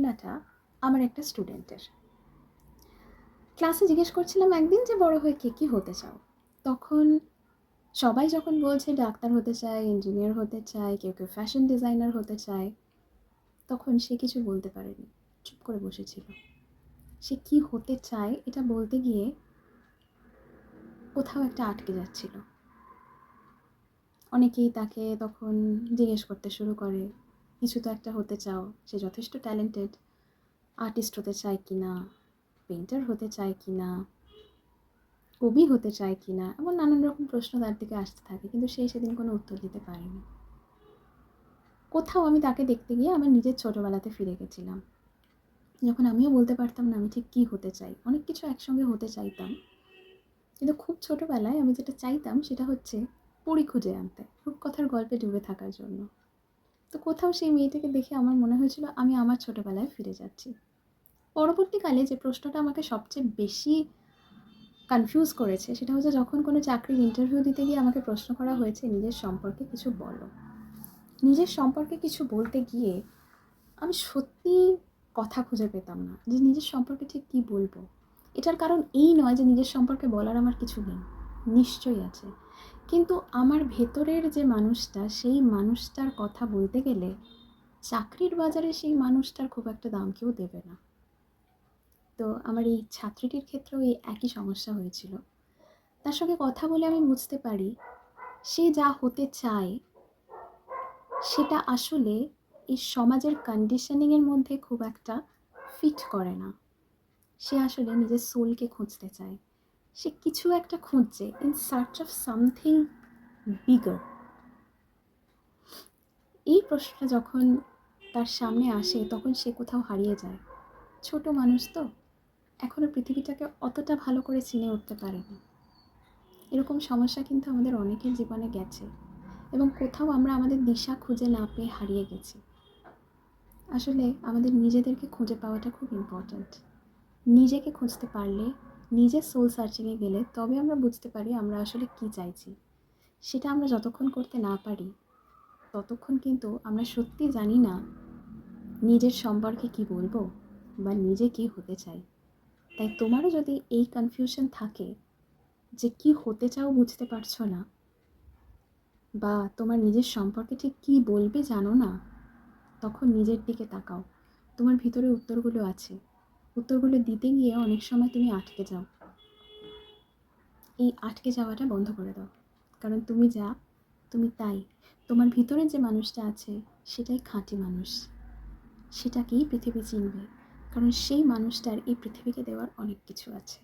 ঘটনাটা আমার একটা স্টুডেন্টের। ক্লাসে জিজ্ঞেস করছিলাম একদিন যে বড় হয়ে কে কী হতে চাও? তখন সবাই যখন বলছে ডাক্তার হতে চায়, ইঞ্জিনিয়ার হতে চায়, কেউ কেউ ফ্যাশন ডিজাইনার হতে চায়, তখন সে কিছু বলতে পারেনি, চুপ করে বসেছিল। সে কি হতে চায় এটা বলতে গিয়ে কোথাও একটা আটকে যাচ্ছিল। অনেকেই তাকে তখন জিজ্ঞেস করতে শুরু করে, কিছু তো একটা হতে চাও, সে যথেষ্ট ট্যালেন্টেড, আর্টিস্ট হতে চায় কি না, পেইন্টার হতে চায় কি না, কবি হতে চায় কি না, এমন নানান রকম প্রশ্ন তার দিকে আসতে থাকে, কিন্তু সে সেদিন কোনো উত্তর দিতে পারেনি। কোথাও আমি তাকে দেখতে গিয়ে আমার নিজের ছোটোবেলাতে ফিরে গেছিলাম, যখন আমিও বলতে পারতাম না আমি ঠিক কী হতে চাই। অনেক কিছু একসঙ্গে হতে চাইতাম, কিন্তু খুব ছোটোবেলায় আমি যেটা চাইতাম সেটা হচ্ছে পড়ি খুঁজে আনতে, রূপকথার গল্পে ডুবে থাকার জন্য। তো কোথাও সেই মেয়েটাকে দেখে আমার মনে হয়েছিল আমি আমার ছোটোবেলায় ফিরে যাচ্ছি। পরবর্তীকালে যে প্রশ্নটা আমাকে সবচেয়ে বেশি কনফিউজ করেছে সেটা হচ্ছে যখন কোনো চাকরির ইন্টারভিউ দিতে গিয়ে আমাকে প্রশ্ন করা হয়েছে নিজের সম্পর্কে কিছু বলো। নিজের সম্পর্কে কিছু বলতে গিয়ে আমি সত্যিই কথা খুঁজে পেতাম না যে নিজের সম্পর্কে ঠিক কী বলবো। এটার কারণ এই নয় যে নিজের সম্পর্কে বলার আমার কিছু নেই, নিশ্চয়ই আছে, কিন্তু আমার ভেতরের যে মানুষটা, সেই মানুষটার কথা বলতে গেলে চাকরির বাজারে সেই মানুষটার খুব একটা দাম কেউ দেবে না। তো আমার এই ছাত্রীটির ক্ষেত্রেও এই একই সমস্যা হয়েছিল। তার সঙ্গে কথা বলে আমি বুঝতে পারি সে যা হতে চায় সেটা আসলে এই সমাজের কন্ডিশনিংয়ের মধ্যে খুব একটা ফিট করে না। সে আসলে নিজের সোলকে খুঁজতে চায়, সে কিছু একটা খুঁজছে, in search of something bigger. এই প্রশ্নটা যখন তার সামনে আসে তখন সে কোথাও হারিয়ে যায়। ছোট মানুষ তো, এখনও পৃথিবীটাকে অতটা ভালো করে চিনে উঠতে পারেনি। এরকম সমস্যা কিন্তু আমাদের অনেকের জীবনে গেছে, এবং কোথাও আমরা আমাদের দিশা খুঁজে না পেয়ে হারিয়ে গেছি। আসলে আমাদের নিজেদেরকে খুঁজে পাওয়াটা খুব ইম্পর্ট্যান্ট। নিজেকে খুঁজতে পারলে, নিজের সোল সার্চিংয়ে গেলে তবে আমরা বুঝতে পারি আমরা আসলে কী চাইছি। সেটা আমরা যতক্ষণ করতে না পারি ততক্ষণ কিন্তু আমরা সত্যি জানি না নিজের সম্পর্কে কী বলবো বা নিজে কী হতে চাই। তাই তোমারও যদি এই কনফিউশন থাকে যে কী হতে চাও বুঝতে পারছো না, বা তোমার নিজের সম্পর্কে ঠিক কী বলবে জানো না, তখন নিজের দিকে তাকাও। তোমার ভিতরে উত্তরগুলো আছে, উত্তরগুলো দিতে গিয়ে অনেক সময় তুমি আটকে যাও। এই আটকে যাওয়াটা বন্ধ করে দাও, কারণ তুমি যা, তুমি তাই। তোমার ভিতরে যে মানুষটা আছে সেটাই খাঁটি মানুষ, সেটাকেই পৃথিবী চিনবে, কারণ সেই মানুষটার এই পৃথিবীকে দেওয়ার অনেক কিছু আছে।